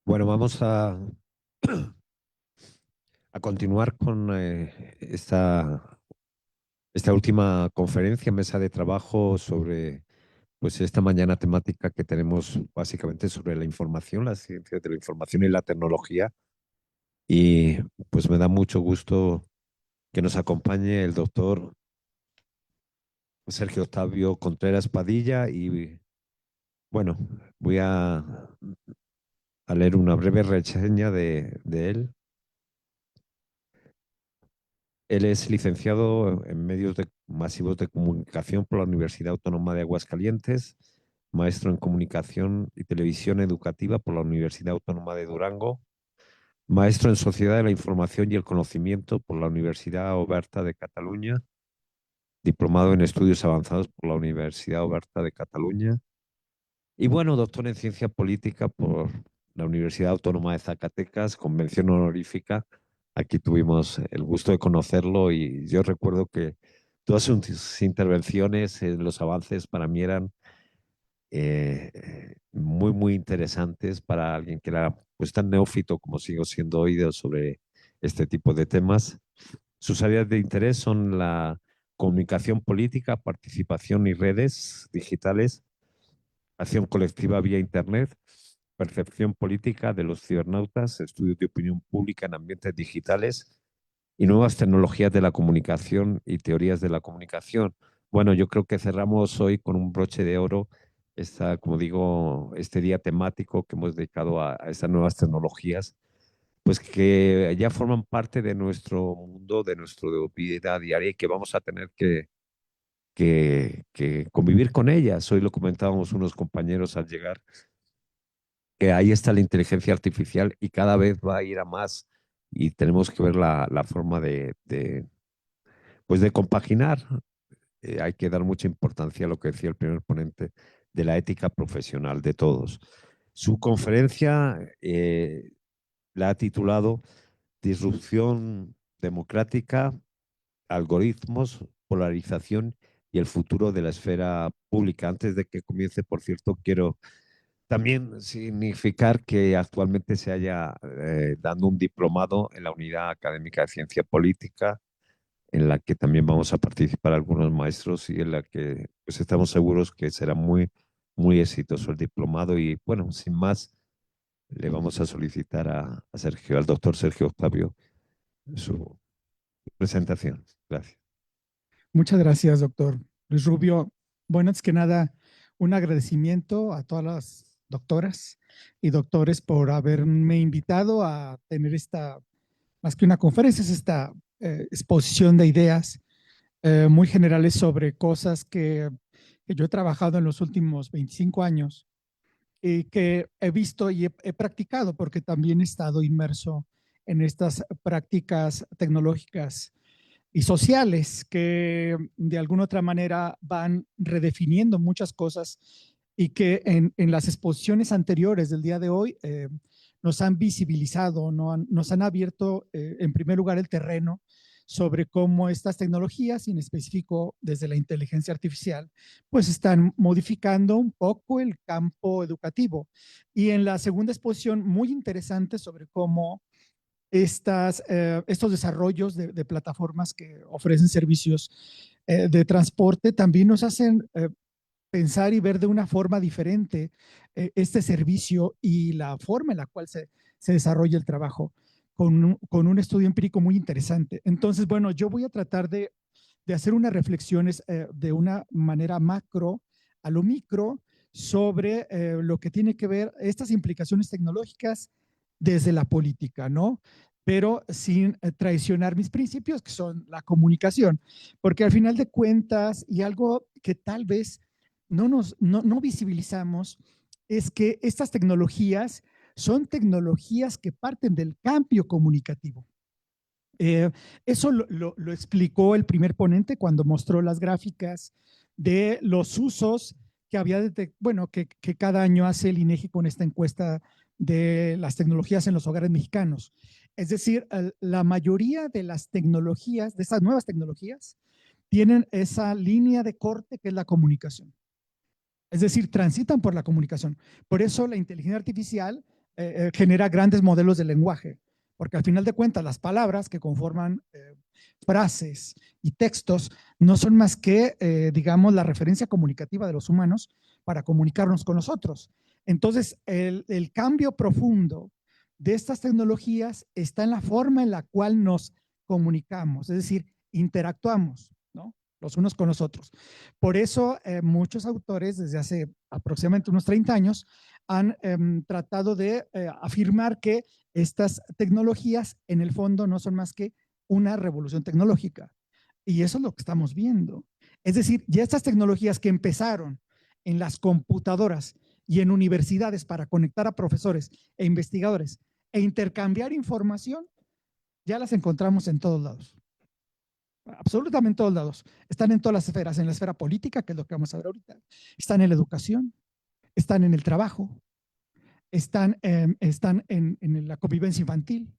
Bueno, vamos a continuar con esta última conferencia, mesa de trabajo sobre pues esta mañana temática que tenemos básicamente sobre la información, la ciencia de la información y la tecnología. Y pues me da mucho gusto que nos acompañe el doctor Sergio Octavio Contreras Padilla y bueno, voy a leer una breve reseña de él. Él es licenciado en masivos de comunicación por la Universidad Autónoma de Aguascalientes, maestro en comunicación y televisión educativa por la Universidad Autónoma de Durango, maestro en sociedad de la información y el conocimiento por la Universidad Oberta de Cataluña, diplomado en estudios avanzados por la Universidad Oberta de Cataluña y bueno, doctor en ciencia política por la Universidad Autónoma de Zacatecas, convención honorífica. Aquí tuvimos el gusto de conocerlo y yo recuerdo que todas sus intervenciones en los avances para mí eran muy interesantes para alguien que era pues tan neófito como sigo siendo hoy sobre este tipo de temas. Sus áreas de interés son la comunicación política, participación y redes digitales, acción colectiva vía Internet, percepción política de los cibernautas, estudios de opinión pública en ambientes digitales y nuevas tecnologías de la comunicación y teorías de la comunicación. Bueno, yo creo que cerramos hoy con un broche de oro como digo, este día temático que hemos dedicado a estas nuevas tecnologías, pues que ya forman parte de nuestro mundo, de nuestra vida diaria y que vamos a tener que convivir con ellas. Hoy lo comentábamos unos compañeros al llegar, que ahí está la inteligencia artificial y cada vez va a ir a más y tenemos que ver la forma pues de compaginar. Hay que dar mucha importancia a lo que decía el primer ponente de la ética profesional de todos. Su conferencia la ha titulado Disrupción democrática, algoritmos, polarización y el futuro de la esfera pública. Antes de que comience, por cierto, quiero también significar que actualmente se haya dando un diplomado en la Unidad Académica de Ciencia Política, en la que también vamos a participar algunos maestros y en la que pues estamos seguros que será muy exitoso el diplomado. Y bueno, sin más, le vamos a solicitar a Sergio, al doctor Sergio Octavio, su presentación. Gracias. Muchas gracias, doctor Luis Rubio. Bueno, antes que nada, un agradecimiento a todas las doctoras y doctores por haberme invitado a tener esta, más que una conferencia, es esta exposición de ideas muy generales sobre cosas que yo he trabajado en los últimos 25 años y que he visto y he practicado porque también he estado inmerso en estas prácticas tecnológicas y sociales que de alguna otra manera van redefiniendo muchas cosas y que en las exposiciones anteriores del día de hoy nos han visibilizado, nos han abierto en primer lugar el terreno sobre cómo estas tecnologías, y en específico desde la inteligencia artificial, pues están modificando un poco el campo educativo. Y en la segunda exposición, muy interesante sobre cómo estos desarrollos de plataformas que ofrecen servicios de transporte también nos hacen pensar y ver de una forma diferente este servicio y la forma en la cual se desarrolla el trabajo con un estudio empírico muy interesante. Entonces, bueno, yo voy a tratar de hacer unas reflexiones de una manera macro a lo micro sobre lo que tiene que ver estas implicaciones tecnológicas desde la política, ¿no? Pero sin traicionar mis principios, que son la comunicación, porque al final de cuentas, y algo que tal vez no visibilizamos, es que estas tecnologías son tecnologías que parten del cambio comunicativo. Eh, Eso lo explicó el primer ponente cuando mostró las gráficas de los usos que había, bueno, que cada año hace el INEGI con esta encuesta de las tecnologías en los hogares mexicanos. Es decir, la mayoría de las tecnologías, de estas nuevas tecnologías, tienen esa línea de corte que es la comunicación. Es decir, transitan por la comunicación. Por eso la inteligencia artificial genera grandes modelos de lenguaje, porque al final de cuentas las palabras que conforman frases y textos no son más que, digamos, la referencia comunicativa de los humanos para comunicarnos con nosotros. Entonces, el cambio profundo de estas tecnologías está en la forma en la cual nos comunicamos, es decir, interactuamos, ¿no? Los unos con los otros. Por eso, muchos autores desde hace aproximadamente unos 30 años han tratado de afirmar que estas tecnologías en el fondo no son más que una revolución tecnológica. Y eso es lo que estamos viendo. Es decir, ya estas tecnologías que empezaron en las computadoras y en universidades para conectar a profesores e investigadores e intercambiar información, ya las encontramos en todos lados. Absolutamente en todos lados. Están en todas las esferas, en la esfera política, que es lo que vamos a ver ahorita. Están en la educación, están en el trabajo, están en la convivencia infantil,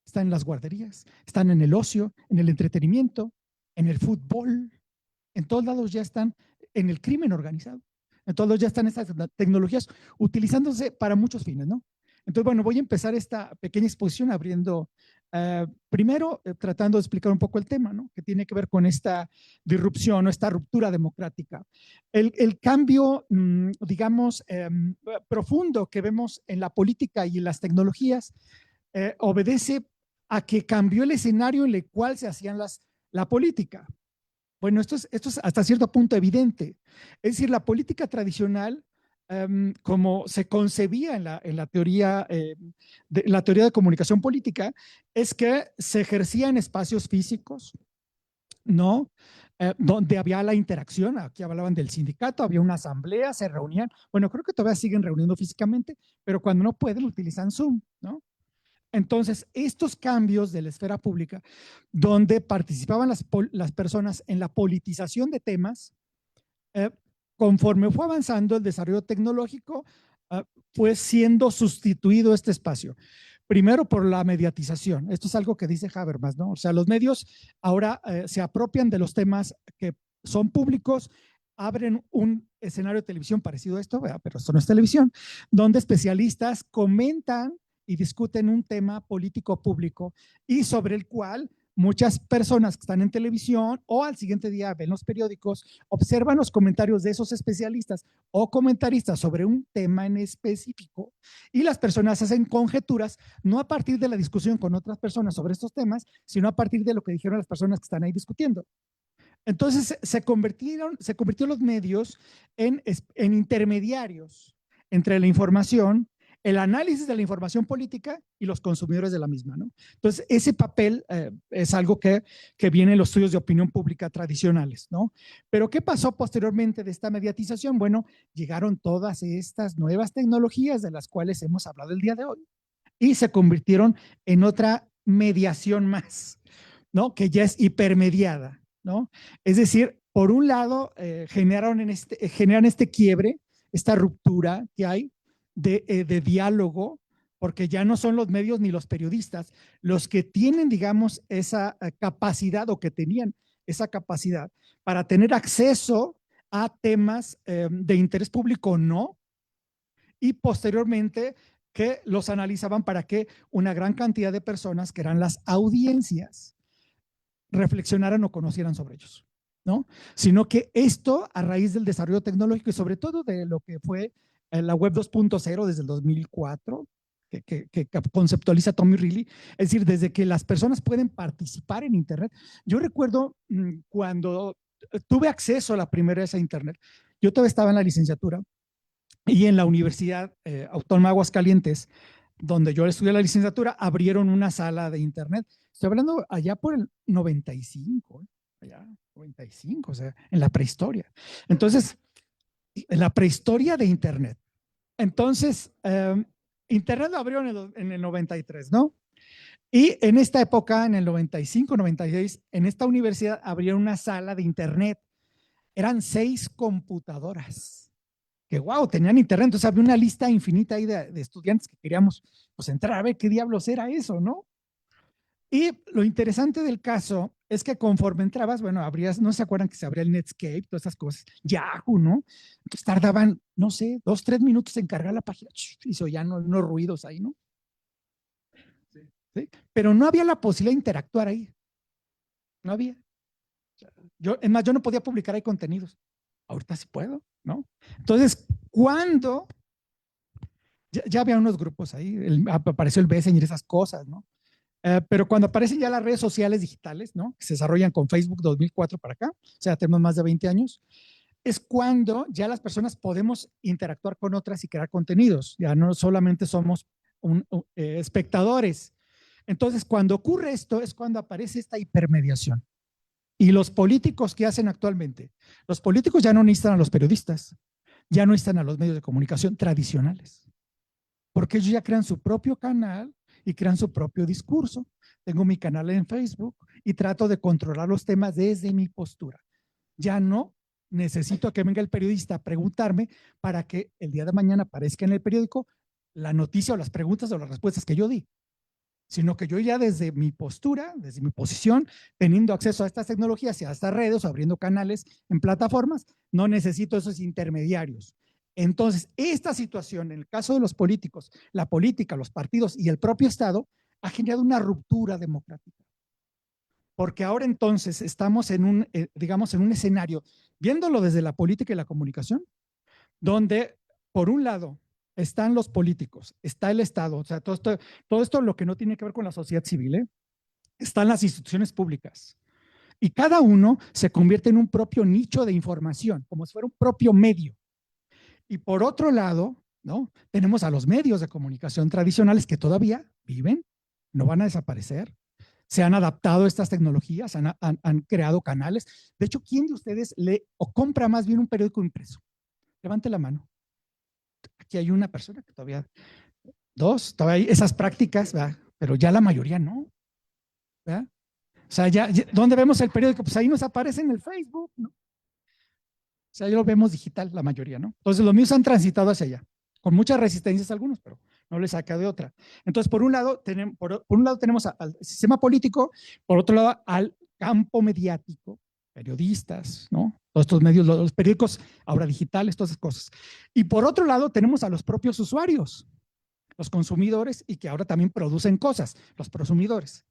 están en las guarderías, están en el ocio, en el entretenimiento, en el fútbol. En todos lados ya están, en el crimen organizado. En todos lados ya están estas tecnologías utilizándose para muchos fines, ¿no? Entonces, bueno, voy a empezar esta pequeña exposición abriendo, primero, tratando de explicar un poco el tema, ¿no? Que tiene que ver con esta disrupción o esta ruptura democrática. El cambio, digamos, profundo que vemos en la política y en las tecnologías obedece a que cambió el escenario en el cual se hacían la política. Bueno, esto es hasta cierto punto evidente. Es decir, la política tradicional, como se concebía en la teoría, la teoría de comunicación política, es que se ejercía en espacios físicos, ¿no? Donde había la interacción, aquí hablaban del sindicato, había una asamblea, se reunían, bueno, creo que todavía siguen reuniendo físicamente, pero cuando no pueden utilizan Zoom, ¿no? Entonces, estos cambios de la esfera pública, donde participaban las personas en la politización de temas, eh, conforme fue avanzando el desarrollo tecnológico, fue siendo sustituido este espacio. Primero por la mediatización. Esto es algo que dice Habermas, ¿no? O sea, los medios ahora se apropian de los temas que son públicos, abren un escenario de televisión parecido a esto, pero esto no es televisión, donde especialistas comentan y discuten un tema político público y sobre el cual muchas personas que están en televisión o al siguiente día ven los periódicos, observan los comentarios de esos especialistas o comentaristas sobre un tema en específico y las personas hacen conjeturas no a partir de la discusión con otras personas sobre estos temas, sino a partir de lo que dijeron las personas que están ahí discutiendo. Entonces se convirtieron los medios en intermediarios entre la información, el análisis de la información política y los consumidores de la misma, ¿no? Entonces, ese papel es algo que viene en los estudios de opinión pública tradicionales, ¿no? Pero, ¿qué pasó posteriormente de esta mediatización? Bueno, llegaron todas estas nuevas tecnologías de las cuales hemos hablado el día de hoy y se convirtieron en otra mediación más, ¿no? Que ya es hipermediada, ¿no? Es decir, por un lado, generan este quiebre, esta ruptura que hay de diálogo, porque ya no son los medios ni los periodistas los que tienen, digamos, esa capacidad o que tenían esa capacidad para tener acceso a temas de interés público o no, y posteriormente que los analizaban para que una gran cantidad de personas, que eran las audiencias, reflexionaran o conocieran sobre ellos, ¿no? Sino que esto, a raíz del desarrollo tecnológico y sobre todo de lo que fue la web 2.0 desde el 2004, que conceptualiza Tommy Reilly, es decir, desde que las personas pueden participar en Internet. Yo recuerdo cuando tuve acceso a la primera vez a Internet, yo todavía estaba en la licenciatura y en la Universidad Autónoma de Aguascalientes, donde yo estudié la licenciatura, abrieron una sala de Internet. Estoy hablando allá por el 95, allá 95, o sea, en la prehistoria. Entonces, en la prehistoria de Internet. Entonces, Internet lo abrieron en el 93, ¿no? Y en esta época, en el 95, 96, en esta universidad abrieron una sala de Internet. Eran 6 computadoras que wow, tenían internet, entonces había una lista infinita ahí de estudiantes que queríamos pues entrar a ver qué diablos era eso, ¿no? Y lo interesante del caso es que conforme entrabas, bueno, abrías, no se acuerdan que se abría el Netscape, todas esas cosas, Yahoo, ¿no? Entonces tardaban, no sé, 2, 3 minutos en cargar la página, y se oían unos ruidos ahí, ¿no? ¿Sí? Pero no había la posibilidad de interactuar ahí, no había. Es más, yo no podía publicar ahí contenidos. Ahorita sí puedo, ¿no? Entonces, cuando ya había unos grupos ahí, apareció el Messenger y esas cosas, ¿no? Pero cuando aparecen ya las redes sociales digitales, ¿no? Que se desarrollan con Facebook 2004 para acá, o sea, tenemos más de 20 años, es cuando ya las personas podemos interactuar con otras y crear contenidos. Ya no solamente somos espectadores. Entonces, cuando ocurre esto, es cuando aparece esta hipermediación. Y los políticos, ¿qué hacen actualmente? Los políticos ya no necesitan a los periodistas, ya no necesitan a los medios de comunicación tradicionales, porque ellos ya crean su propio canal y crean su propio discurso. Tengo mi canal en Facebook y trato de controlar los temas desde mi postura. Ya no necesito que venga el periodista a preguntarme para que el día de mañana aparezca en el periódico la noticia o las preguntas o las respuestas que yo di, sino que yo ya desde mi postura, desde mi posición, teniendo acceso a estas tecnologías y a estas redes, abriendo canales en plataformas, no necesito esos intermediarios. Entonces, esta situación, en el caso de los políticos, la política, los partidos y el propio Estado, ha generado una ruptura democrática. Porque ahora entonces estamos en un, digamos, en un escenario, viéndolo desde la política y la comunicación, donde, por un lado, están los políticos, está el Estado, o sea, todo esto lo que no tiene que ver con la sociedad civil, ¿eh? Están las instituciones públicas. Y cada uno se convierte en un propio nicho de información, como si fuera un propio medio. Y por otro lado, ¿no? Tenemos a los medios de comunicación tradicionales que todavía viven, no van a desaparecer. Se han adaptado a estas tecnologías, han creado canales. De hecho, ¿quién de ustedes lee o compra más bien un periódico impreso? Levante la mano. Aquí hay una persona que todavía, dos, todavía hay esas prácticas, ¿verdad? Pero ya la mayoría no, ¿verdad? O sea, ¿dónde vemos el periódico? Pues ahí nos aparece en el Facebook, ¿no? O sea, ya lo vemos digital, la mayoría, ¿no? Entonces, los míos han transitado hacia allá, con muchas resistencias algunos, pero no les saca de otra. Entonces, por un lado, tenemos al sistema político, por otro lado, al campo mediático, periodistas, ¿no? Todos estos medios, los periódicos ahora digitales, todas esas cosas. Y por otro lado, tenemos a los propios usuarios, los consumidores, y que ahora también producen cosas, los prosumidores.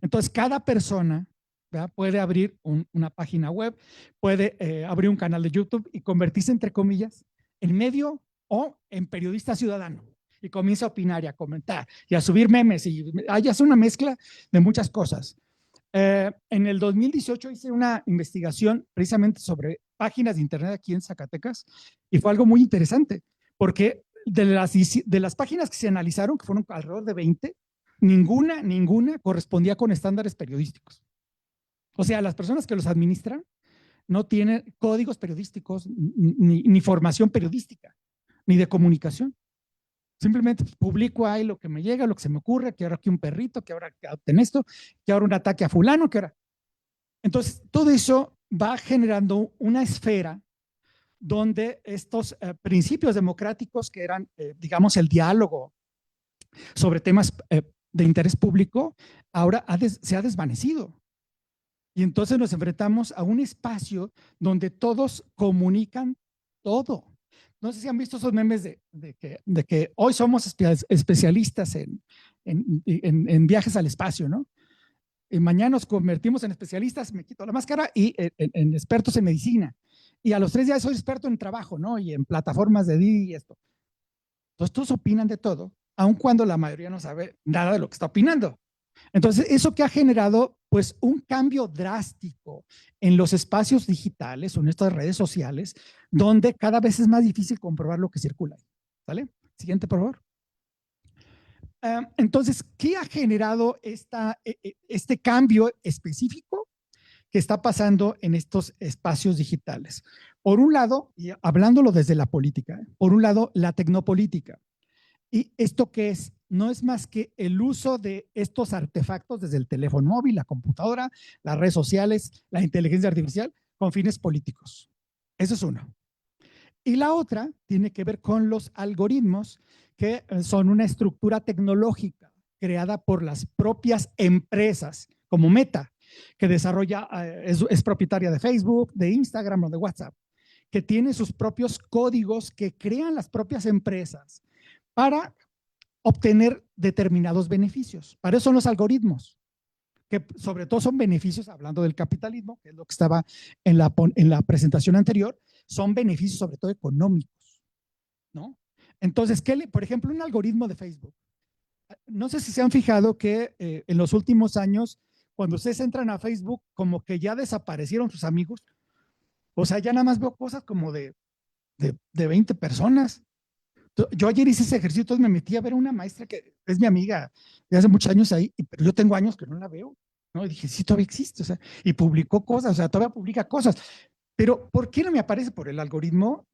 Entonces, cada persona, ¿verdad?, puede abrir una página web, puede abrir un canal de YouTube y convertirse, entre comillas, en medio o en periodista ciudadano. Y comienza a opinar y a comentar y a subir memes y hace una mezcla de muchas cosas. En el 2018 hice una investigación precisamente sobre páginas de internet aquí en Zacatecas y fue algo muy interesante porque de las páginas que se analizaron, que fueron alrededor de 20, ninguna correspondía con estándares periodísticos. O sea, las personas que los administran no tienen códigos periodísticos ni formación periodística, ni de comunicación. Simplemente publico ahí lo que me llega, lo que se me ocurre, que ahora aquí un perrito, que ahora en esto, que ahora un ataque a fulano, que ahora. Entonces, todo eso va generando una esfera donde estos principios democráticos que eran, digamos, el diálogo sobre temas de interés público, ahora se ha desvanecido. Y entonces nos enfrentamos a un espacio donde todos comunican todo. No sé si han visto esos memes de que hoy somos especialistas en viajes al espacio, ¿no? Y mañana nos convertimos en especialistas, me quito la máscara, y en expertos en medicina. Y a los 3 días soy experto en trabajo, ¿no? Y en plataformas de Didi y esto. Entonces todos opinan de todo, aun cuando la mayoría no sabe nada de lo que está opinando. Entonces, eso que ha generado, pues, un cambio drástico en los espacios digitales o en estas redes sociales, donde cada vez es más difícil comprobar lo que circula. ¿Vale? Siguiente, por favor. Entonces, ¿qué ha generado este cambio específico que está pasando en estos espacios digitales? Por un lado, y hablándolo desde la política, por un lado, la tecnopolítica. ¿Y esto qué es? No es más que el uso de estos artefactos desde el teléfono móvil, la computadora, las redes sociales, la inteligencia artificial, con fines políticos. Eso es uno. Y la otra tiene que ver con los algoritmos, que son una estructura tecnológica creada por las propias empresas, como Meta, que desarrolla, es propietaria de Facebook, de Instagram o de WhatsApp, que tiene sus propios códigos que crean las propias empresas para obtener determinados beneficios. Para eso son los algoritmos, que sobre todo son beneficios, hablando del capitalismo, que es lo que estaba en la presentación anterior, son beneficios sobre todo económicos, ¿no? Entonces, por ejemplo, un algoritmo de Facebook. No sé si se han fijado que en los últimos años, cuando ustedes entran a Facebook, como que ya desaparecieron sus amigos. O sea, ya nada más veo cosas como de 20 personas. Yo ayer hice ese ejercicio, entonces me metí a ver a una maestra que es mi amiga de hace muchos años ahí, pero yo tengo años que no la veo, ¿no? Y dije, sí, todavía existe, o sea, y publicó cosas, o sea, todavía publica cosas. Pero ¿por qué no me aparece? Por el algoritmo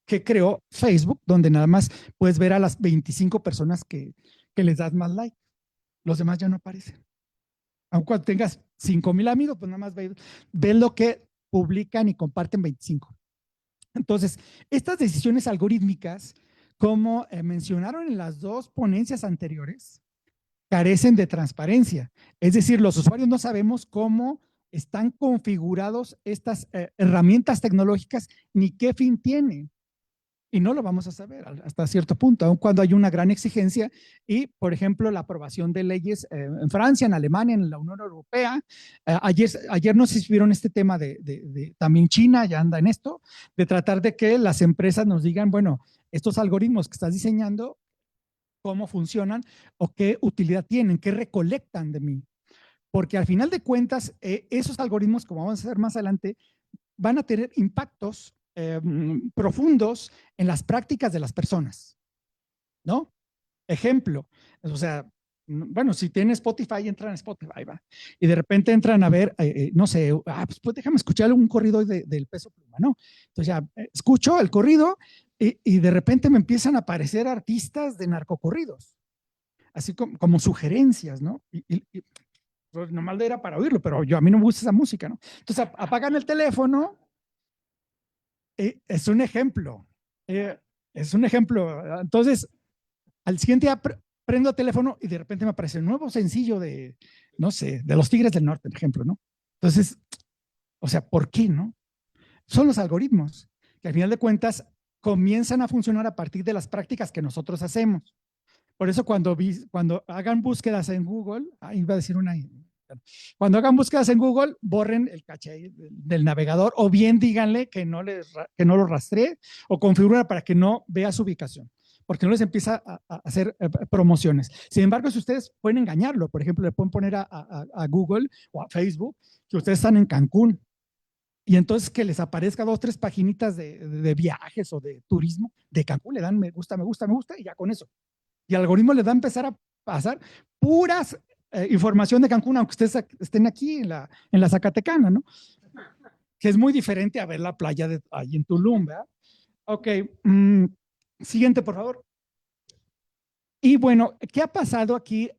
que creó Facebook, donde nada más puedes ver a las 25 personas que les das más like. Los demás ya no aparecen. Aun cuando tengas 5,000 amigos, pues nada más ve lo que publican y comparten 25. Entonces, estas decisiones algorítmicas, como mencionaron en las dos ponencias anteriores, carecen de transparencia. Es decir, los usuarios no sabemos cómo están configurados estas herramientas tecnológicas ni qué fin tienen. Y no lo vamos a saber hasta cierto punto, aun cuando hay una gran exigencia y, por ejemplo, la aprobación de leyes en Francia, en Alemania, en la Unión Europea. Ayer no sé si vieron este tema también China ya anda en esto, de tratar de que las empresas nos digan, bueno, estos algoritmos que estás diseñando, cómo funcionan o qué utilidad tienen, qué recolectan de mí. Porque al final de cuentas, esos algoritmos, como vamos a ver más adelante, van a tener impactos profundos en las prácticas de las personas, ¿no? Ejemplo, o sea, bueno, si tienen Spotify, entran a Spotify, ¿va? Y de repente entran a ver, no sé, pues déjame escuchar un corrido del Peso Pluma, ¿no? Entonces ya escucho el corrido y de repente me empiezan a aparecer artistas de narcocorridos, así como sugerencias, ¿no? Y pues, nomás era para oírlo, pero a mí no me gusta esa música, ¿no? Entonces apagan el teléfono. Es un ejemplo. Es un ejemplo. Entonces, al siguiente día prendo el teléfono y de repente me aparece un nuevo sencillo de, no sé, de los Tigres del Norte, por ejemplo, ¿no? Entonces, o sea, ¿por qué, no? Son los algoritmos que al final de cuentas comienzan a funcionar a partir de las prácticas que nosotros hacemos. Por eso cuando hagan búsquedas en Google, iba a decir una, cuando hagan búsquedas en Google, borren el caché del navegador o bien díganle que no lo rastree o configuren para que no vea su ubicación, porque no les empieza a hacer promociones. Sin embargo, si ustedes pueden engañarlo, por ejemplo, le pueden poner a Google o a Facebook que ustedes están en Cancún y entonces que les aparezca 2, 3 paginitas de viajes o de turismo de Cancún, le dan me gusta, me gusta, me gusta y ya con eso. Y el algoritmo les va a empezar a pasar puras información de Cancún, aunque ustedes estén aquí en la Zacatecana, ¿no? Que es muy diferente a ver la playa ahí en Tulum, ¿verdad? Ok, siguiente, por favor. Y bueno, ¿qué ha pasado aquí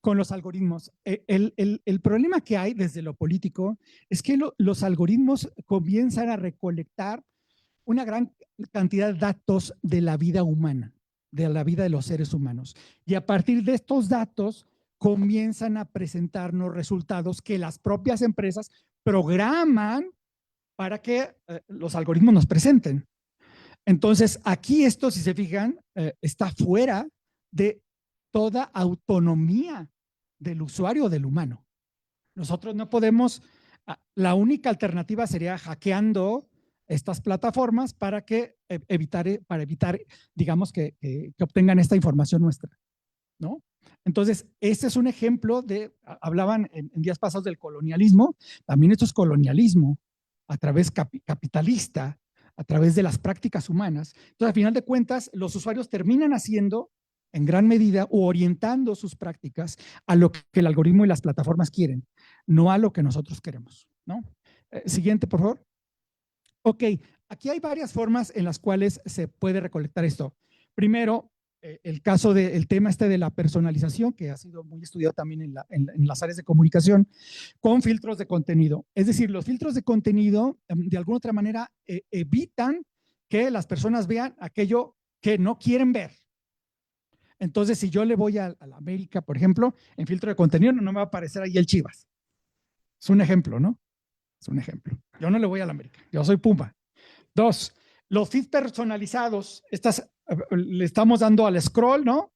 con los algoritmos? El problema que hay desde lo político es que los algoritmos comienzan a recolectar una gran cantidad de datos de la vida humana, de la vida de los seres humanos. Y a partir de estos datos comienzan a presentarnos resultados que las propias empresas programan para que los algoritmos nos presenten. Entonces, aquí esto, si se fijan, está fuera de toda autonomía del usuario o del humano. Nosotros no podemos, la única alternativa sería hackeando estas plataformas para evitar, digamos, que obtengan esta información nuestra, ¿no? Entonces, este es un ejemplo hablaban en días pasados del colonialismo, también esto es colonialismo a través capitalista, a través de las prácticas humanas. Entonces, al final de cuentas, los usuarios terminan haciendo en gran medida o orientando sus prácticas a lo que el algoritmo y las plataformas quieren, no a lo que nosotros queremos, ¿no? Siguiente, por favor. Ok, aquí hay varias formas en las cuales se puede recolectar esto. Primero, el caso del tema de la personalización, que ha sido muy estudiado también en las áreas de comunicación, con filtros de contenido. Es decir, los filtros de contenido, de alguna otra manera, evitan que las personas vean aquello que no quieren ver. Entonces, si yo le voy a la América, por ejemplo, en filtro de contenido, no me va a aparecer ahí el Chivas. Es un ejemplo, ¿no? Es un ejemplo. Yo no le voy a la América, yo soy Puma. Dos, los feeds personalizados, le estamos dando al scroll, ¿no?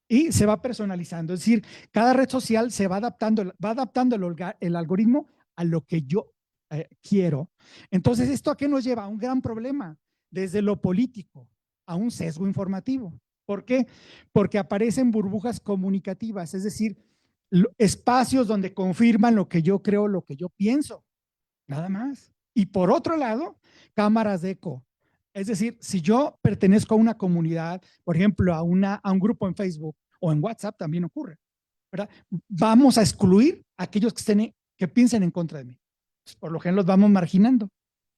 Y se va personalizando. Es decir, cada red social se va adaptando el algoritmo a lo que yo quiero. Entonces, ¿esto a qué nos lleva? A un gran problema, desde lo político a un sesgo informativo. ¿Por qué? Porque aparecen burbujas comunicativas, es decir, espacios donde confirman lo que yo creo, lo que yo pienso, nada más. Y por otro lado, cámaras de eco. Es decir, si yo pertenezco a una comunidad, por ejemplo, a un grupo en Facebook o en WhatsApp, también ocurre, ¿verdad? Vamos a excluir a aquellos que piensen en contra de mí. Pues, por lo general los vamos marginando.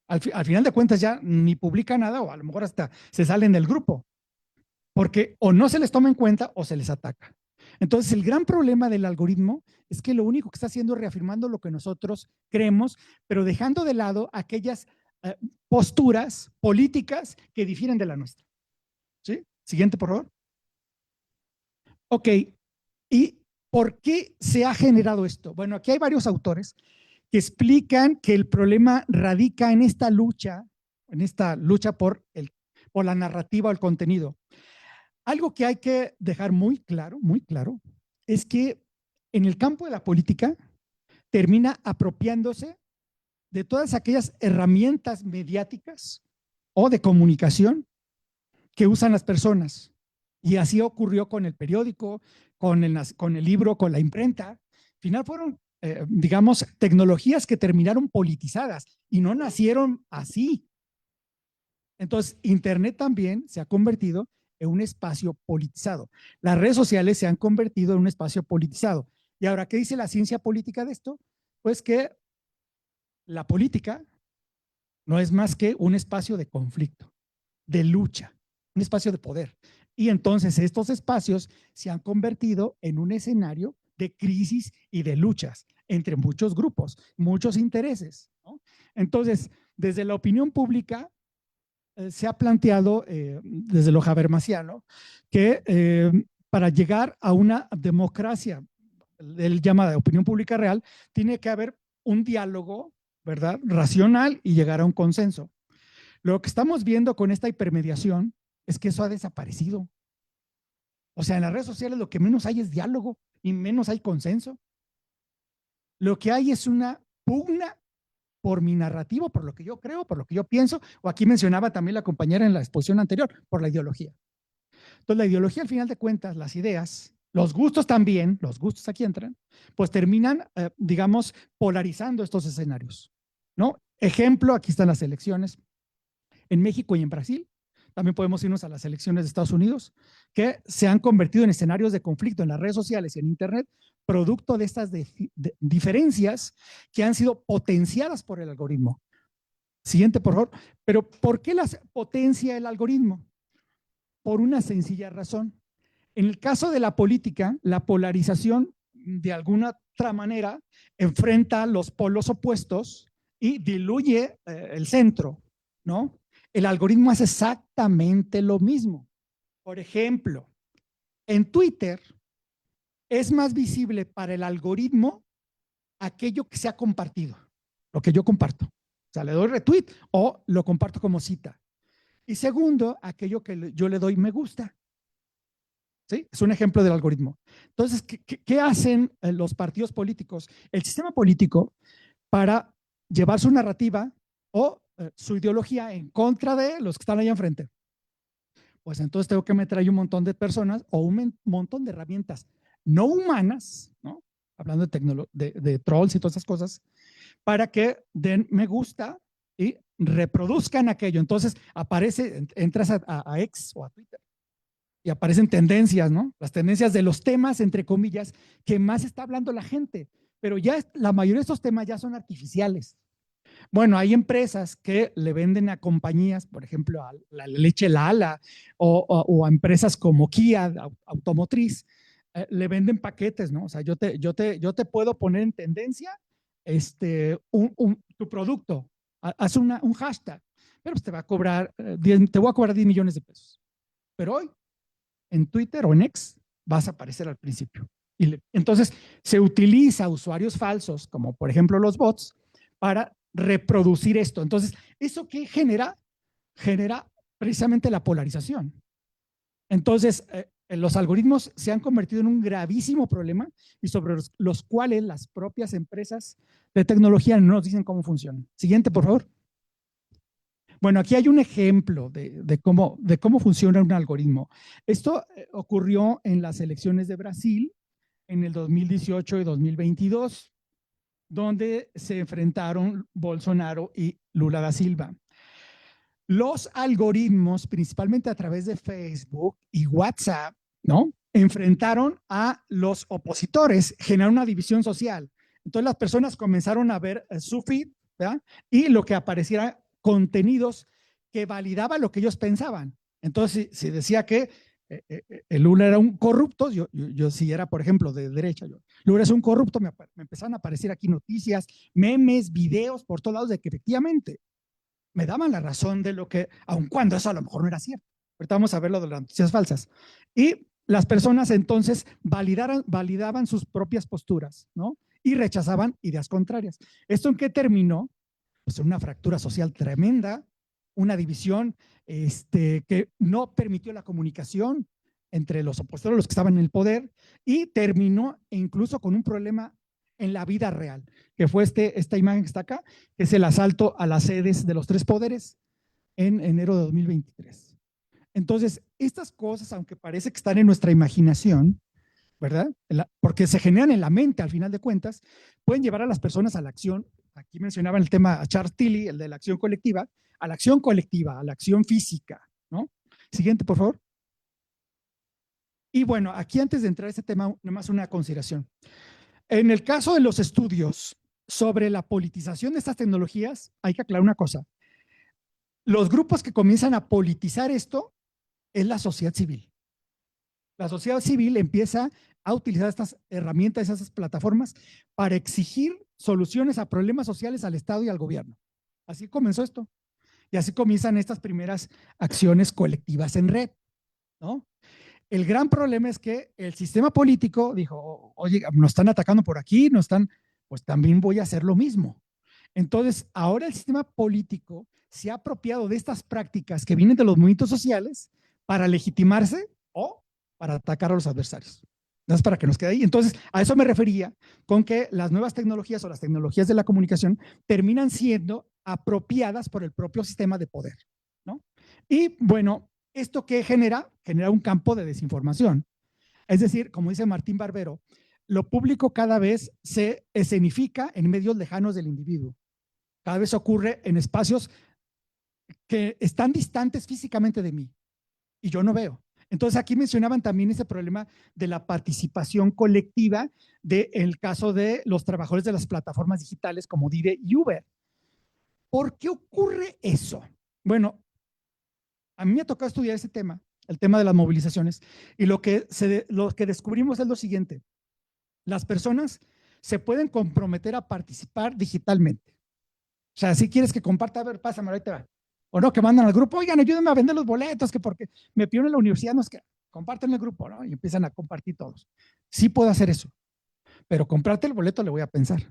Al final de cuentas ya ni publica nada o a lo mejor hasta se salen del grupo, porque o no se les toma en cuenta o se les ataca. Entonces, el gran problema del algoritmo es que lo único que está haciendo es reafirmando lo que nosotros creemos, pero dejando de lado aquellas posturas políticas que difieren de la nuestra. ¿Sí? Siguiente, por favor. Ok, ¿y por qué se ha generado esto? Bueno, aquí hay varios autores que explican que el problema radica en esta lucha por la narrativa o el contenido. Algo que hay que dejar muy claro, es que en el campo de la política termina apropiándose de todas aquellas herramientas mediáticas o de comunicación que usan las personas. Y así ocurrió con el periódico, con el libro, con la imprenta. Al final fueron, digamos, tecnologías que terminaron politizadas y no nacieron así. Entonces, Internet también se ha convertido en un espacio politizado. Las redes sociales se han convertido en un espacio politizado. Y ahora, ¿qué dice la ciencia política de esto? Pues que la política no es más que un espacio de conflicto, de lucha, un espacio de poder. Y entonces estos espacios se han convertido en un escenario de crisis y de luchas entre muchos grupos, muchos intereses, ¿no? Entonces, desde la opinión pública, se ha planteado desde lo habermasiano que para llegar a una democracia, él llama de opinión pública real, tiene que haber un diálogo, ¿verdad? Racional y llegar a un consenso. Lo que estamos viendo con esta hipermediación es que eso ha desaparecido. O sea, en las redes sociales lo que menos hay es diálogo y menos hay consenso. Lo que hay es una pugna por mi narrativo, por lo que yo creo, por lo que yo pienso, o aquí mencionaba también la compañera en la exposición anterior, por la ideología. Entonces, la ideología, al final de cuentas, las ideas, los gustos también, los gustos aquí entran, pues terminan, digamos, polarizando estos escenarios, ¿no? Ejemplo, aquí están las elecciones en México y en Brasil. También podemos irnos a las elecciones de Estados Unidos, que se han convertido en escenarios de conflicto en las redes sociales y en Internet, producto de estas diferencias que han sido potenciadas por el algoritmo. Siguiente, por favor. Pero ¿por qué las potencia el algoritmo? Por una sencilla razón. En el caso de la política, la polarización de alguna otra manera enfrenta los polos opuestos y diluye el centro, ¿no? El algoritmo hace exactamente lo mismo. Por ejemplo, en Twitter es más visible para el algoritmo aquello que se ha compartido, lo que yo comparto. O sea, le doy retweet o lo comparto como cita. Y segundo, aquello que yo le doy me gusta. ¿Sí? Es un ejemplo del algoritmo. Entonces, ¿qué hacen los partidos políticos? El sistema político para llevar su narrativa o su ideología en contra de los que están allá enfrente. Pues entonces tengo que meter ahí un montón de personas o un montón de herramientas no humanas, ¿no? Hablando de trolls y todas esas cosas, para que den me gusta y reproduzcan aquello. Entonces entras a X o a Twitter y aparecen tendencias, ¿no? Las tendencias de los temas, entre comillas, que más está hablando la gente. Pero ya la mayoría de estos temas ya son artificiales. Bueno, hay empresas que le venden a compañías, por ejemplo, a la leche Lala o a empresas como Kia, automotriz, le venden paquetes, ¿no? O sea, yo te puedo poner en tendencia tu producto, haz un hashtag, pero pues te va a cobrar, te voy a cobrar 10 millones de pesos. Pero hoy, en Twitter o en X, vas a aparecer al principio. Entonces, se utiliza usuarios falsos, como por ejemplo los bots, para reproducir esto. Entonces, ¿eso qué genera? Genera precisamente la polarización. Entonces, los algoritmos se han convertido en un gravísimo problema y sobre los cuales las propias empresas de tecnología no nos dicen cómo funcionan. Siguiente, por favor. Bueno, aquí hay un ejemplo de cómo funciona un algoritmo. Esto ocurrió en las elecciones de Brasil en el 2018 y 2022, donde se enfrentaron Bolsonaro y Lula da Silva. Los algoritmos, principalmente a través de Facebook y WhatsApp, ¿no? Enfrentaron a los opositores, generaron una división social. Entonces las personas comenzaron a ver su feed, ¿verdad? Y lo que apareciera contenidos que validaban lo que ellos pensaban. Entonces, si decía que el Lula era un corrupto, yo si era, por ejemplo, de derecha, Lula es un corrupto, me empezaron a aparecer aquí noticias, memes, videos por todos lados de que efectivamente me daban la razón de lo que, aun cuando eso a lo mejor no era cierto. Ahorita vamos a ver lo de las noticias falsas. Y las personas entonces validaban sus propias posturas, ¿no? Y rechazaban ideas contrarias. ¿Esto en qué terminó? Pues en una fractura social tremenda, una división que no permitió la comunicación entre los opositores, los que estaban en el poder, y terminó incluso con un problema en la vida real, que fue esta imagen que está acá, que es el asalto a las sedes de los tres poderes en enero de 2023. Entonces, estas cosas, aunque parece que están en nuestra imaginación, ¿verdad? Porque se generan en la mente al final de cuentas, pueden llevar a las personas a la acción. Aquí mencionaban el tema a Charles Tilly, el de la acción colectiva, a la acción colectiva, a la acción física, ¿no? Siguiente, por favor. Y bueno, aquí antes de entrar a este tema, nomás una consideración. En el caso de los estudios sobre la politización de estas tecnologías, hay que aclarar una cosa. Los grupos que comienzan a politizar esto es la sociedad civil. La sociedad civil empieza a utilizar estas herramientas, esas plataformas, para exigir soluciones a problemas sociales al Estado y al gobierno. Así comenzó esto. Y así comienzan estas primeras acciones colectivas en red, ¿no? El gran problema es que el sistema político dijo, oye, nos están atacando por aquí, nos están, pues también voy a hacer lo mismo. Entonces, ahora el sistema político se ha apropiado de estas prácticas que vienen de los movimientos sociales para legitimarse o para atacar a los adversarios. Entonces, para que nos quede ahí. Entonces, a eso me refería con que las nuevas tecnologías o las tecnologías de la comunicación terminan siendo apropiadas por el propio sistema de poder, ¿no? Y bueno, ¿esto qué genera? Genera un campo de desinformación. Es decir, como dice Martín Barbero, lo público cada vez se escenifica en medios lejanos del individuo. Cada vez ocurre en espacios que están distantes físicamente de mí y yo no veo. Entonces aquí mencionaban también ese problema de la participación colectiva del caso de los trabajadores de las plataformas digitales como Dide y Uber. ¿Por qué ocurre eso? Bueno, a mí me ha tocado estudiar ese tema, el tema de las movilizaciones, y lo que descubrimos es lo siguiente. Las personas se pueden comprometer a participar digitalmente. O sea, si quieres que comparta, a ver, pásame, ahorita va. O no, que mandan al grupo, oigan, ayúdenme a vender los boletos, que porque me pidieron en la universidad, no es que comparten el grupo, ¿no? Y empiezan a compartir todos. Sí puedo hacer eso, pero comprarte el boleto le voy a pensar.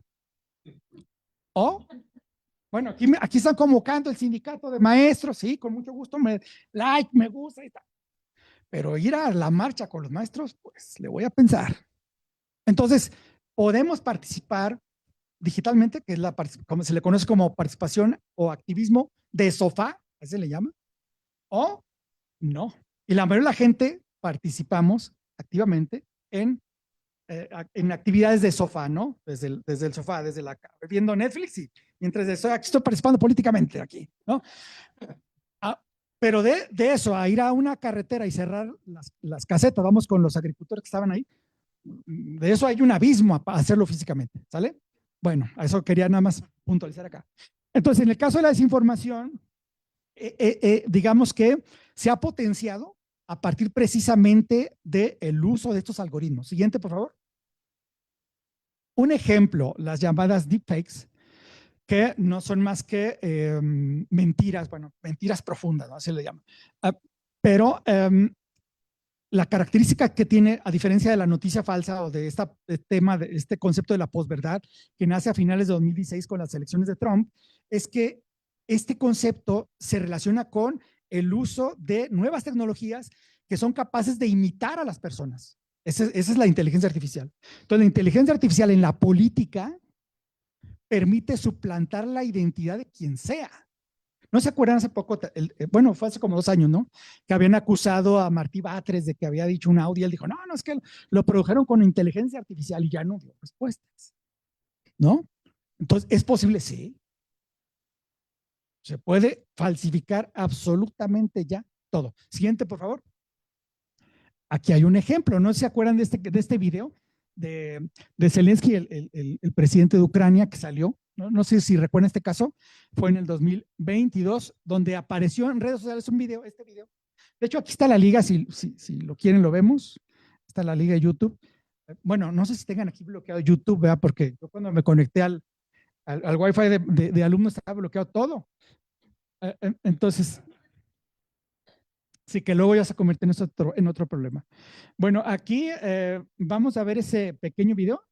O, bueno, aquí están convocando el sindicato de maestros, sí, con mucho gusto, me gusta y tal. Pero ir a la marcha con los maestros, pues le voy a pensar. Entonces, podemos participar digitalmente, que es como se le conoce como participación o activismo de sofá, así se le llama, o no. Y la mayoría de la gente participamos activamente en actividades de sofá, ¿no? Desde el sofá, desde la viendo Netflix y mientras estoy participando políticamente aquí, ¿no? Ah, pero de eso, a ir a una carretera y cerrar las casetas, vamos con los agricultores que estaban ahí, de eso hay un abismo a hacerlo físicamente, ¿sale? Bueno, a eso quería nada más puntualizar acá. Entonces, en el caso de la desinformación, digamos que se ha potenciado a partir precisamente del uso de estos algoritmos. Siguiente, por favor. Un ejemplo, las llamadas deepfakes, que no son más que mentiras, bueno, mentiras profundas, ¿no? Así le llaman. Pero la característica que tiene, a diferencia de la noticia falsa o de este tema, de este concepto de la posverdad, que nace a finales de 2016 con las elecciones de Trump, es que este concepto se relaciona con el uso de nuevas tecnologías que son capaces de imitar a las personas. Esa es la inteligencia artificial. Entonces, la inteligencia artificial en la política permite suplantar la identidad de quien sea. ¿No se acuerdan hace poco? Bueno, fue hace como 2 años, ¿no? Que habían acusado a Martí Batres de que había dicho un audio. Él dijo, no, no, es que lo produjeron con inteligencia artificial y ya no dio respuestas, ¿no? Entonces, ¿es posible? Sí. Se puede falsificar absolutamente ya todo. Siguiente, por favor. Aquí hay un ejemplo. ¿No se acuerdan de este video de Zelensky, el presidente de Ucrania, que salió? No sé si recuerdan este caso. Fue en el 2022, donde apareció en redes sociales un video, este video. De hecho, aquí está la liga, si lo quieren, lo vemos. Está la liga de YouTube. Bueno, no sé si tengan aquí bloqueado YouTube, ¿verdad? Porque yo cuando me conecté al Wi-Fi de alumnos estaba bloqueado todo. Entonces, sí, que luego ya se convierte en otro problema. Bueno, aquí vamos a ver ese pequeño video.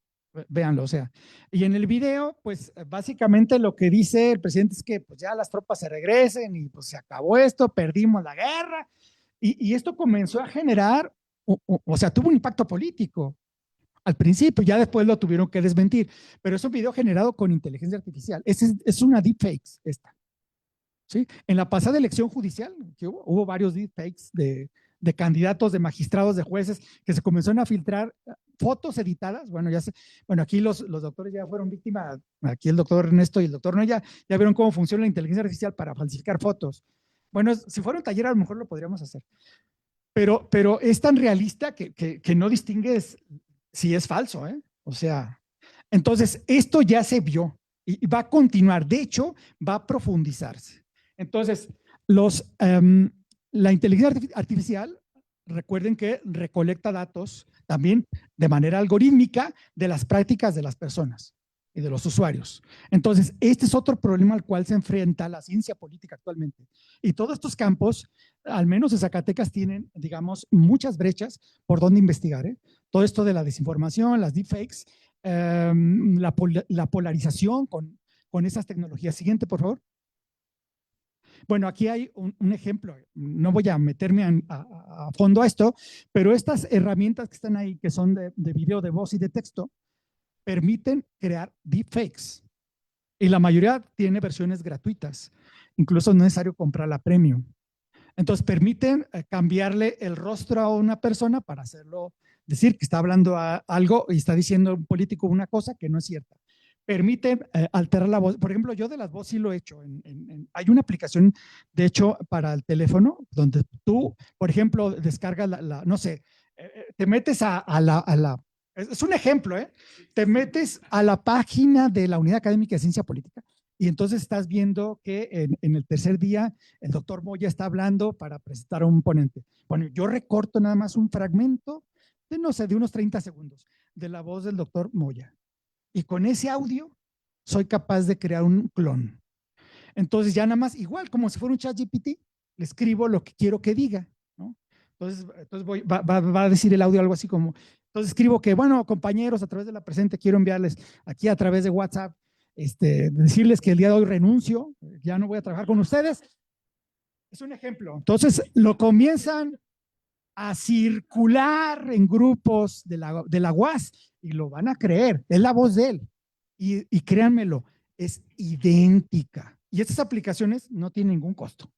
Véanlo, o sea. Y en el video, pues básicamente lo que dice el presidente es que pues ya las tropas se regresen y pues se acabó esto, perdimos la guerra. Y esto comenzó a generar, o sea, tuvo un impacto político al principio, ya después lo tuvieron que desmentir, pero es un video generado con inteligencia artificial. Es una deepfake esta. ¿Sí? En la pasada elección judicial, que hubo varios deepfakes de candidatos, de magistrados, de jueces, que se comenzaron a filtrar fotos editadas. Bueno, bueno, aquí los doctores ya fueron víctimas, aquí el doctor Ernesto y el doctor No ya vieron cómo funciona la inteligencia artificial para falsificar fotos. Bueno, si fuera un taller a lo mejor lo podríamos hacer, pero es tan realista que no distingues si es falso, ¿eh? O sea, entonces esto ya se vio y va a continuar, de hecho, va a profundizarse. Entonces, la inteligencia artificial, recuerden que recolecta datos también de manera algorítmica de las prácticas de las personas y de los usuarios. Entonces, este es otro problema al cual se enfrenta la ciencia política actualmente. Y todos estos campos, al menos en Zacatecas, tienen, digamos, muchas brechas por donde investigar. Todo esto de la desinformación, las deepfakes, la polarización con esas tecnologías. Siguiente, por favor. Bueno, aquí hay un ejemplo. No voy a meterme a fondo a esto, pero estas herramientas que están ahí, que son de video, de voz y de texto, permiten crear deepfakes. Y la mayoría tiene versiones gratuitas. Incluso no es necesario comprar la premium. Entonces permiten cambiarle el rostro a una persona para hacerlo decir que está hablando algo y está diciendo un político una cosa que no es cierta. Permiten alterar la voz. Por ejemplo, yo de las voces sí lo he hecho. Hay una aplicación, de hecho, para el teléfono, donde tú, por ejemplo, descargas no sé, te metes es un ejemplo, ¿eh? Te metes a la página de la Unidad Académica de Ciencia Política y entonces estás viendo que en el tercer día el doctor Moya está hablando para presentar a un ponente. Bueno, yo recorto nada más un fragmento de, no sé, de unos 30 segundos de la voz del doctor Moya. Y con ese audio soy capaz de crear un clon. Entonces ya nada más, igual como si fuera un chat GPT, le escribo lo que quiero que diga, ¿no? Entonces va a decir el audio algo así como, entonces escribo que, bueno, compañeros, a través de la presente quiero enviarles aquí a través de WhatsApp, decirles que el día de hoy renuncio, ya no voy a trabajar con ustedes. Es un ejemplo. Entonces lo comienzan a circular en grupos de la UAS y lo van a creer. Es la voz de él. Y créanmelo, es idéntica. Y estas aplicaciones no tienen ningún costo.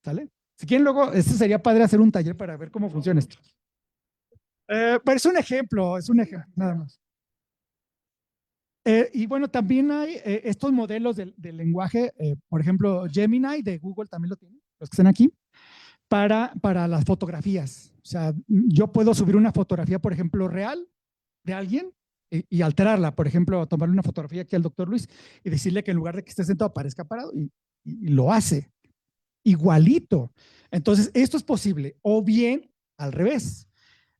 ¿Sale? Si quieren luego, sería padre hacer un taller para ver cómo funciona esto. Pero es un ejemplo, nada más. Y bueno, también hay estos modelos del lenguaje, por ejemplo, Gemini de Google también lo tiene, los que están aquí, para las fotografías. O sea, yo puedo subir una fotografía, por ejemplo, real de alguien y alterarla. Por ejemplo, tomarle una fotografía aquí al doctor Luis y decirle que en lugar de que esté sentado aparezca parado y lo hace igualito. Entonces, esto es posible. O bien, al revés,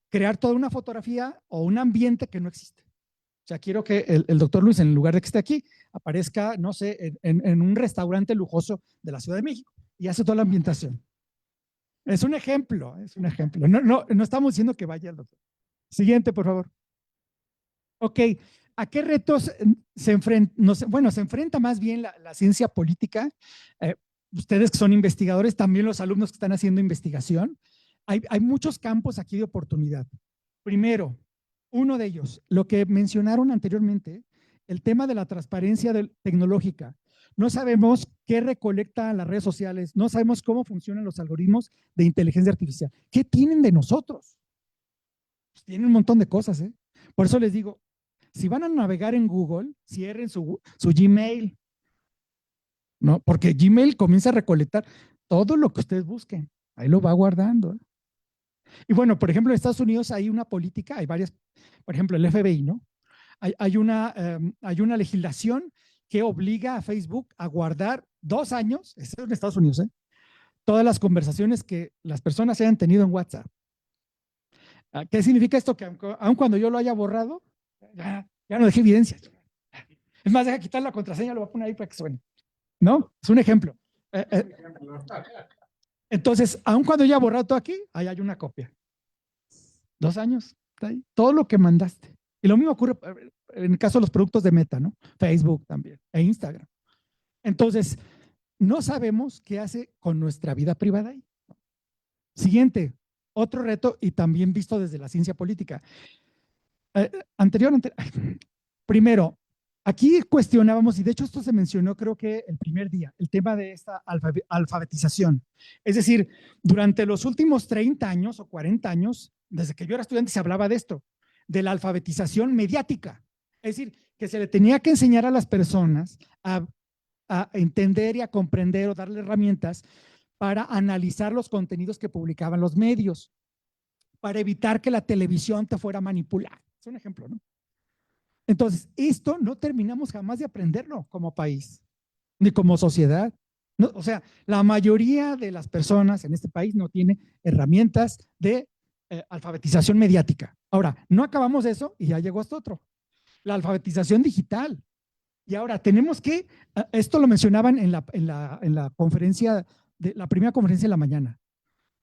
crear toda una fotografía o un ambiente que no existe. O sea, quiero que el doctor Luis, en lugar de que esté aquí, aparezca, no sé, en un restaurante lujoso de la Ciudad de México y hace toda la ambientación. Es un ejemplo, es un ejemplo. No estamos diciendo que vaya al doctor. Siguiente, por favor. Ok, ¿a qué retos se enfrenta? Bueno, se enfrenta más bien la ciencia política. Eh, Ustedes que son investigadores, también los alumnos que están haciendo investigación. Hay muchos campos aquí de oportunidad. Primero, uno de ellos, lo que mencionaron anteriormente, el tema de la transparencia tecnológica. No sabemos qué recolectan las redes sociales, no sabemos cómo funcionan los algoritmos de inteligencia artificial. ¿Qué tienen de nosotros? Pues tienen un montón de cosas, ¿eh? Por eso les digo, si van a navegar en Google, cierren su Gmail, ¿no? Porque Gmail comienza a recolectar todo lo que ustedes busquen. Ahí lo va guardando, ¿eh? Y bueno, por ejemplo, en Estados Unidos hay una política, hay varias, por ejemplo, el FBI, ¿no? Hay una legislación que obliga a Facebook a guardar 2 años, esto es en Estados Unidos, ¿eh? Todas las conversaciones que las personas hayan tenido en WhatsApp. ¿Qué significa esto? Que aun cuando yo lo haya borrado, ya no dejé evidencia. Es más, deja quitar la contraseña, lo voy a poner ahí para que suene. ¿No? Es un ejemplo. Entonces, aun cuando ya borrado todo aquí, ahí hay una copia. 2 años, está ahí. Todo lo que mandaste. Y lo mismo ocurre en el caso de los productos de Meta, ¿no? Facebook también, e Instagram. Entonces, no sabemos qué hace con nuestra vida privada ahí. Siguiente, otro reto y también visto desde la ciencia política. Anteriormente, primero, aquí cuestionábamos, y de hecho esto se mencionó creo que el primer día, el tema de esta alfabetización. Es decir, durante los últimos 30 años o 40 años, desde que yo era estudiante se hablaba de esto, de la alfabetización mediática. Es decir, que se le tenía que enseñar a las personas a entender y a comprender o darle herramientas para analizar los contenidos que publicaban los medios, para evitar que la televisión te fuera a manipular. Es un ejemplo, ¿no? Entonces, esto no terminamos jamás de aprenderlo como país, ni como sociedad. No, o sea, la mayoría de las personas en este país no tiene herramientas de alfabetización mediática. Ahora, no acabamos eso y ya llegó esto otro, la alfabetización digital. Y ahora tenemos que, esto lo mencionaban en la conferencia, la primera conferencia de la mañana,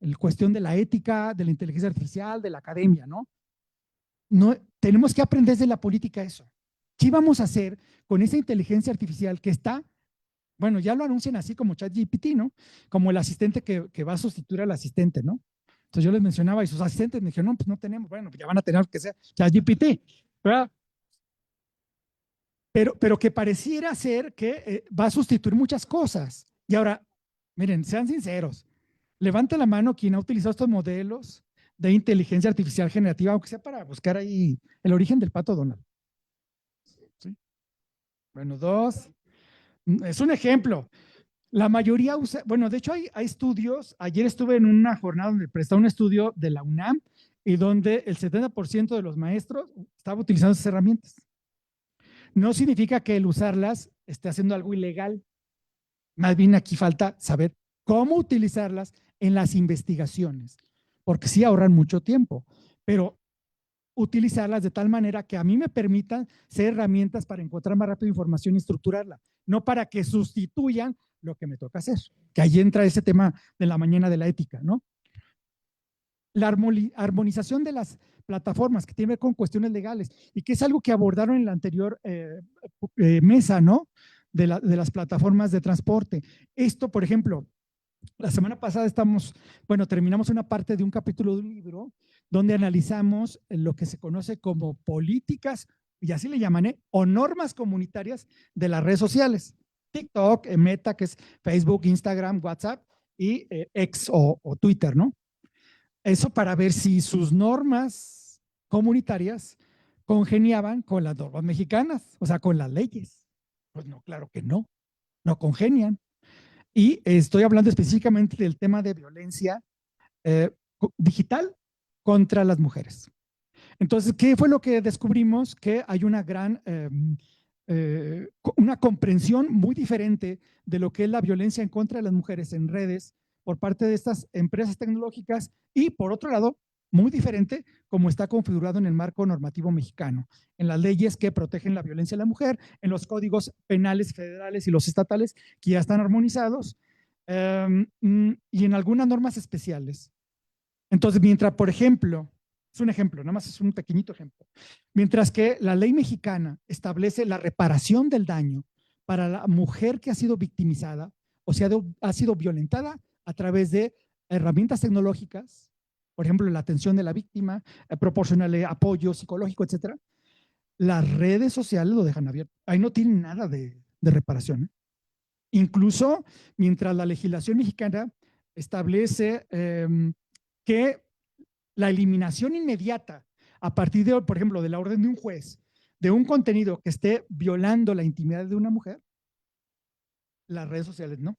la cuestión de la ética, de la inteligencia artificial, de la academia, ¿no? No, tenemos que aprender de la política eso. ¿Qué vamos a hacer con esa inteligencia artificial que está, bueno, ya lo anuncian así como ChatGPT, ¿no? Como el asistente que va a sustituir al asistente, ¿no? Entonces yo les mencionaba y sus asistentes me dijeron, no, pues no tenemos, bueno, pues ya van a tener que ser ChatGPT, ¿verdad? Pero que pareciera ser que va a sustituir muchas cosas. Y ahora, miren, sean sinceros, levanta la mano quien ha utilizado estos modelos de inteligencia artificial generativa, aunque sea para buscar ahí el origen del pato Donald. ¿Sí? Bueno, dos. Es un ejemplo. La mayoría usa, bueno, de hecho hay estudios, ayer estuve en una jornada donde prestaba un estudio de la UNAM y donde el 70% de los maestros estaba utilizando esas herramientas. No significa que el usarlas esté haciendo algo ilegal. Más bien aquí falta saber cómo utilizarlas en las investigaciones, porque sí ahorran mucho tiempo, pero utilizarlas de tal manera que a mí me permitan ser herramientas para encontrar más rápido información y estructurarla, no para que sustituyan lo que me toca hacer, que ahí entra ese tema de la mañana de la ética, ¿no? La armonización de las plataformas que tiene que ver con cuestiones legales y que es algo que abordaron en la anterior mesa, ¿no? De las plataformas de transporte. Esto, por ejemplo, la semana pasada terminamos una parte de un capítulo de un libro donde analizamos lo que se conoce como políticas, y así le llaman, o normas comunitarias de las redes sociales. TikTok, Meta, que es Facebook, Instagram, WhatsApp y X o Twitter, ¿no? Eso para ver si sus normas comunitarias congeniaban con las normas mexicanas, o sea, con las leyes. Pues no, claro que no, no congenian. Y estoy hablando específicamente del tema de violencia digital contra las mujeres. Entonces, ¿qué fue lo que descubrimos? Que hay una gran, una comprensión muy diferente de lo que es la violencia en contra de las mujeres en redes por parte de estas empresas tecnológicas y, por otro lado, muy diferente como está configurado en el marco normativo mexicano, en las leyes que protegen la violencia de la mujer, en los códigos penales federales y los estatales que ya están armonizados, y en algunas normas especiales. Entonces, mientras, por ejemplo, es un ejemplo, nada más es un pequeñito ejemplo, mientras que la ley mexicana establece la reparación del daño para la mujer que ha sido victimizada o sea, ha sido violentada a través de herramientas tecnológicas, por ejemplo, la atención de la víctima, proporcionarle apoyo psicológico, etcétera. Las redes sociales lo dejan abierto. Ahí no tienen nada de reparación. ¿Eh? Incluso mientras la legislación mexicana establece que la eliminación inmediata a partir de, por ejemplo, de la orden de un juez, de un contenido que esté violando la intimidad de una mujer, las redes sociales no.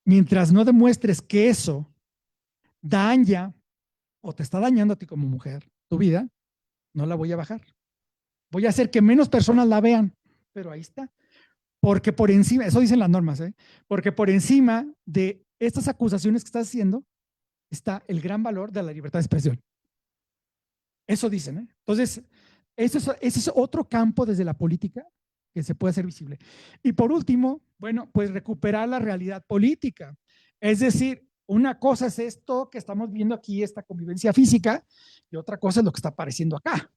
Mientras no demuestres que eso daña o te está dañando a ti como mujer tu vida, no la voy a bajar. Voy a hacer que menos personas la vean, pero ahí está. Porque por encima, eso dicen las normas, ¿eh? Porque por encima de estas acusaciones que estás haciendo está el gran valor de la libertad de expresión. Eso dicen, ¿eh? Entonces, ese es otro campo desde la política que se puede hacer visible. Y por último, bueno, pues recuperar la realidad política. Es decir, una cosa es esto que estamos viendo aquí, esta convivencia física, y otra cosa es lo que está apareciendo acá,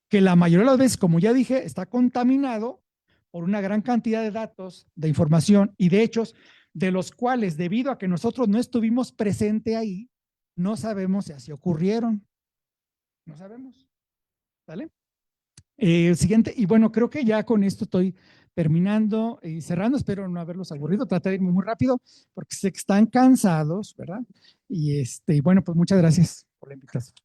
que la mayoría de las veces, como ya dije, está contaminado por una gran cantidad de datos, de información y de hechos, de los cuales, debido a que nosotros no estuvimos presente ahí, no sabemos si así ocurrieron. No sabemos. ¿Vale? Siguiente, y bueno, creo que ya con esto estoy terminando y cerrando. Espero no haberlos aburrido. Trataré de irme muy rápido porque sé que están cansados, ¿verdad? Y bueno, pues muchas gracias por la invitación.